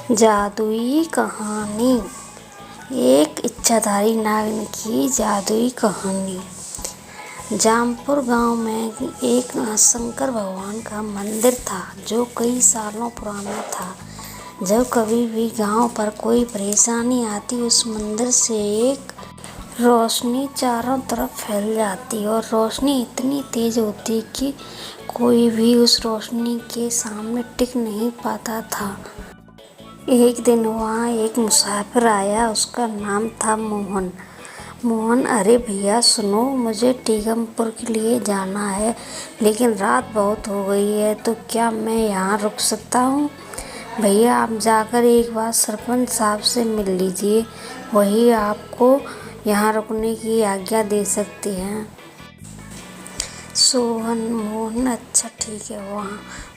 जादुई कहानी। एक इच्छाधारी नागिन की जादुई कहानी। जामपुर गांव में एक शंकर भगवान का मंदिर था जो कई सालों पुराना था। जब कभी भी गांव पर कोई परेशानी आती, उस मंदिर से एक रोशनी चारों तरफ फैल जाती और रोशनी इतनी तेज होती कि कोई भी उस रोशनी के सामने टिक नहीं पाता था। एक दिन वहाँ एक मुसाफिर आया। उसका नाम था मोहन। मोहन, अरे भैया सुनो, मुझे टीकमपुर के लिए जाना है, लेकिन रात बहुत हो गई है, तो क्या मैं यहाँ रुक सकता हूँ? भैया आप जाकर एक बार सरपंच साहब से मिल लीजिए, वही आपको यहाँ रुकने की आज्ञा दे सकती हैं। मोहन अच्छा ठीक है।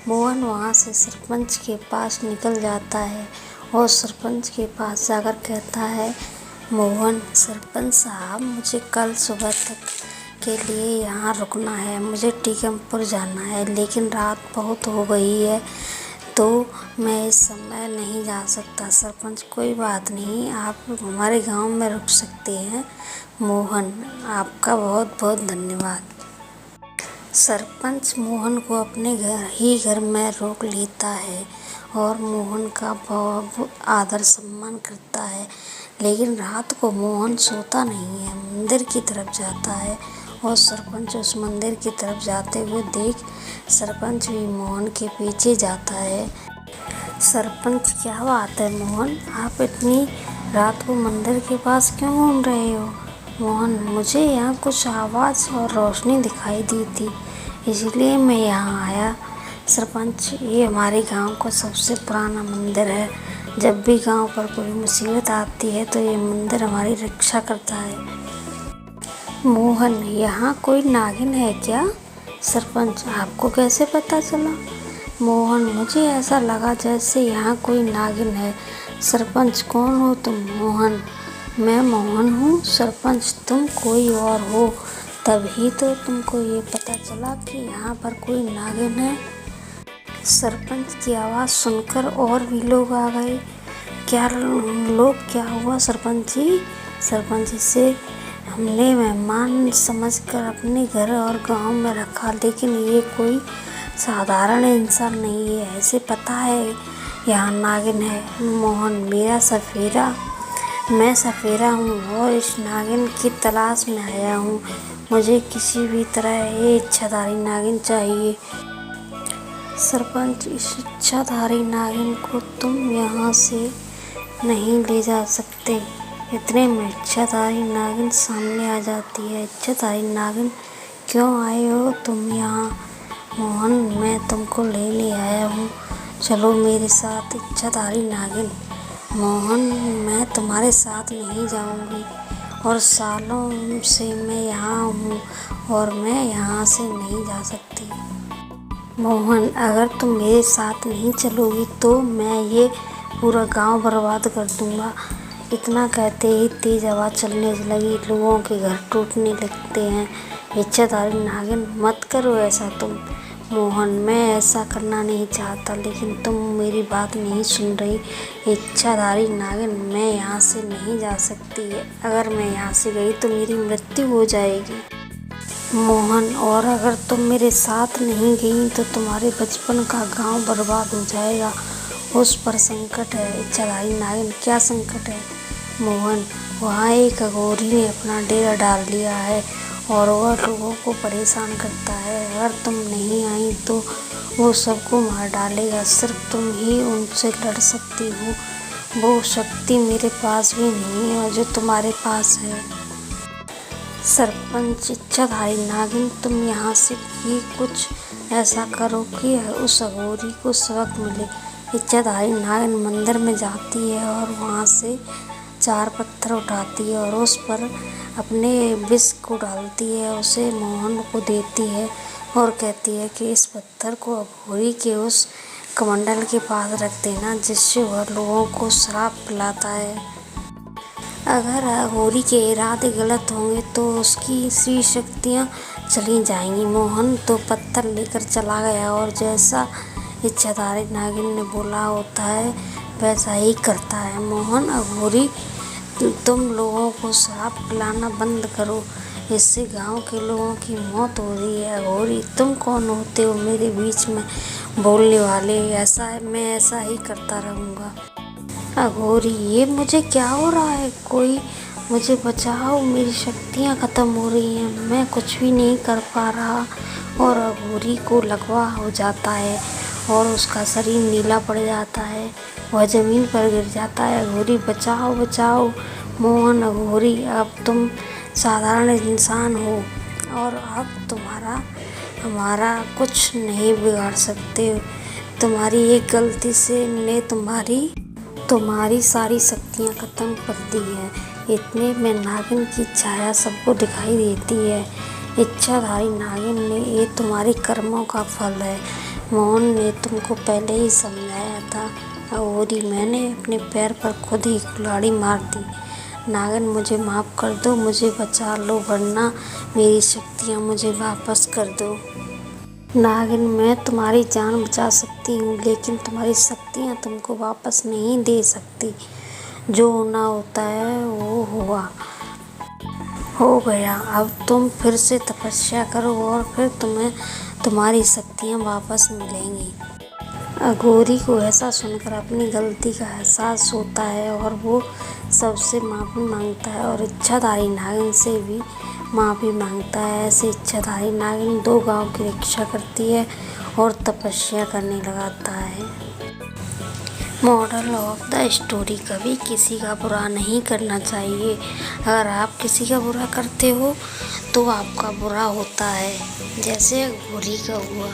मोहन वहाँ से सरपंच के पास निकल जाता है और सरपंच के पास जाकर कहता है, मोहन सरपंच साहब, मुझे कल सुबह तक के लिए यहाँ रुकना है। मुझे टीकमपुर जाना है, लेकिन रात बहुत हो गई है, तो मैं इस समय नहीं जा सकता। सरपंच, कोई बात नहीं, आप हमारे गांव में रुक सकते हैं। मोहन, आपका बहुत बहुत धन्यवाद। सरपंच मोहन को अपने घर में रोक लेता है और मोहन का बहुत आदर सम्मान करता है। लेकिन रात को मोहन सोता नहीं है, मंदिर की तरफ जाता है और सरपंच उस मंदिर की तरफ जाते हुए देख सरपंच भी मोहन के पीछे जाता है। सरपंच, क्या बात है मोहन, आप इतनी रात को मंदिर के पास क्यों घूम रहे हो? मोहन, मुझे यहाँ कुछ आवाज़ और रोशनी दिखाई दी थी, इसलिए मैं यहाँ आया। सरपंच, ये हमारे गांव का सबसे पुराना मंदिर है। जब भी गांव पर कोई मुसीबत आती है तो ये मंदिर हमारी रक्षा करता है। मोहन, यहाँ कोई नागिन है क्या? सरपंच, आपको कैसे पता चला? मोहन, मुझे ऐसा लगा जैसे यहाँ कोई नागिन है। सरपंच, कौन हो तुम? मोहन, मैं मोहन हूँ। सरपंच, तुम कोई और हो, तभी तो तुमको ये पता चला कि यहाँ पर कोई नागिन है। सरपंच की आवाज़ सुनकर और भी लोग आ गए। क्या हुआ सरपंच जी? सरपंच, इसे हमने मेहमान समझकर अपने घर और गांव में रखा, लेकिन ये कोई साधारण इंसान नहीं है। ऐसे पता है यहाँ नागिन है। मोहन, मैं सफेरा हूँ और इस नागिन की तलाश में आया हूँ। मुझे किसी भी तरह ये इच्छाधारी नागिन चाहिए। सरपंच, इस इच्छाधारी नागिन को तुम यहाँ से नहीं ले जा सकते। इतने में इच्छाधारी नागिन सामने आ जाती है। इच्छाधारी नागिन, क्यों आए हो तुम यहाँ? मोहन, मैं तुमको लेने आया हूँ, चलो मेरे साथ। इच्छाधारी नागिन, मोहन, मैं तुम्हारे साथ नहीं जाऊँगी, और सालों से मैं यहाँ हूँ और मैं यहाँ से नहीं जा सकती। मोहन, अगर तुम मेरे साथ नहीं चलोगी तो मैं ये पूरा गांव बर्बाद कर दूँगा। इतना कहते ही तेज हवा चलने लगी, लोगों के घर टूटने लगते हैं। इच्छाधारी नागिन, मत करो ऐसा तुम। मोहन, मैं ऐसा करना नहीं चाहता, लेकिन तुम मेरी बात नहीं सुन रही। इच्छाधारी नागिन, मैं यहाँ से नहीं जा सकती है। अगर मैं यहाँ से गई तो मेरी मृत्यु हो जाएगी। मोहन, और अगर तुम मेरे साथ नहीं गई तो तुम्हारे बचपन का गांव बर्बाद हो जाएगा, उस पर संकट है। इच्छाधारी नागिन, क्या संकट है? मोहन, वहाँ एक अघोरी ने अपना डेरा डाल लिया है और वह लोगों को परेशान करता है। अगर तुम नहीं आई तो वो सबको मार डालेगा। सिर्फ तुम ही उनसे लड़ सकती हो। वो शक्ति मेरे पास भी नहीं है जो तुम्हारे पास है। सरपंच, इच्छाधारी नागिन, तुम यहाँ से भी कुछ ऐसा करो कि उस अघोरी को सबक मिले। इच्छाधारी नागिन मंदिर में जाती है और वहाँ से 4 पत्थर उठाती है और उस पर अपने विष को डालती है, उसे मोहन को देती है और कहती है कि इस पत्थर को अघोरी के उस कमंडल के पास रख देना, जिससे वह लोगों को शराब पिलाता है। अगर अघोरी के इरादे गलत होंगे तो उसकी श्री शक्तियाँ चली जाएंगी। मोहन तो पत्थर लेकर चला गया और जैसा इच्छाधारी नागिन ने बोला होता है, वैसा ही करता है। मोहन अघोरी, तुम लोगों को शराब पिलाना बंद करो, इससे गांव के लोगों की मौत हो रही है। अघोरी, तुम कौन होते हो मेरे बीच में बोलने वाले? मैं ऐसा ही करता रहूँगा। अघोरी, ये मुझे क्या हो रहा है? कोई मुझे बचाओ, मेरी शक्तियाँ ख़त्म हो रही हैं, मैं कुछ भी नहीं कर पा रहा। और अघोरी को लकवा हो जाता है और उसका शरीर नीला पड़ जाता है, वह ज़मीन पर गिर जाता है। अघोरी, बचाओ बचाओ। मोहन अघोरी, अब तुम साधारण इंसान हो और अब हमारा कुछ नहीं बिगाड़ सकते। तुम्हारी एक गलती से ने तुम्हारी सारी शक्तियाँ खत्म कर दी है। इतने में नागिन की छाया सबको दिखाई देती है। इच्छाधारी नागिन ने, ये तुम्हारे कर्मों का फल है। मोहन ने तुमको पहले ही समझाया था। अघोरी, मैंने अपने पैर पर खुद ही कुल्हाड़ी मार दी। नागिन, मुझे माफ़ कर दो, मुझे बचा लो, वरना मेरी शक्तियाँ मुझे वापस कर दो। नागिन, मैं तुम्हारी जान बचा सकती हूँ, लेकिन तुम्हारी शक्तियाँ तुमको वापस नहीं दे सकती। जो होना होता है वो हो गया। अब तुम फिर से तपस्या करो और फिर तुम्हें तुम्हारी शक्तियाँ वापस मिलेंगी। अघोरी को ऐसा सुनकर अपनी गलती का एहसास होता है और वो सबसे माफ़ी मांगता है और इच्छाधारी नागिन से भी माफ़ी मांगता है। ऐसे इच्छाधारी नागिन 2 गांव की रक्षा करती है और तपस्या करने लगाता है। मॉरल ऑफ द स्टोरी, कभी किसी का बुरा नहीं करना चाहिए। अगर आप किसी का बुरा करते हो तो आपका बुरा होता है, जैसे अघोरी का हुआ।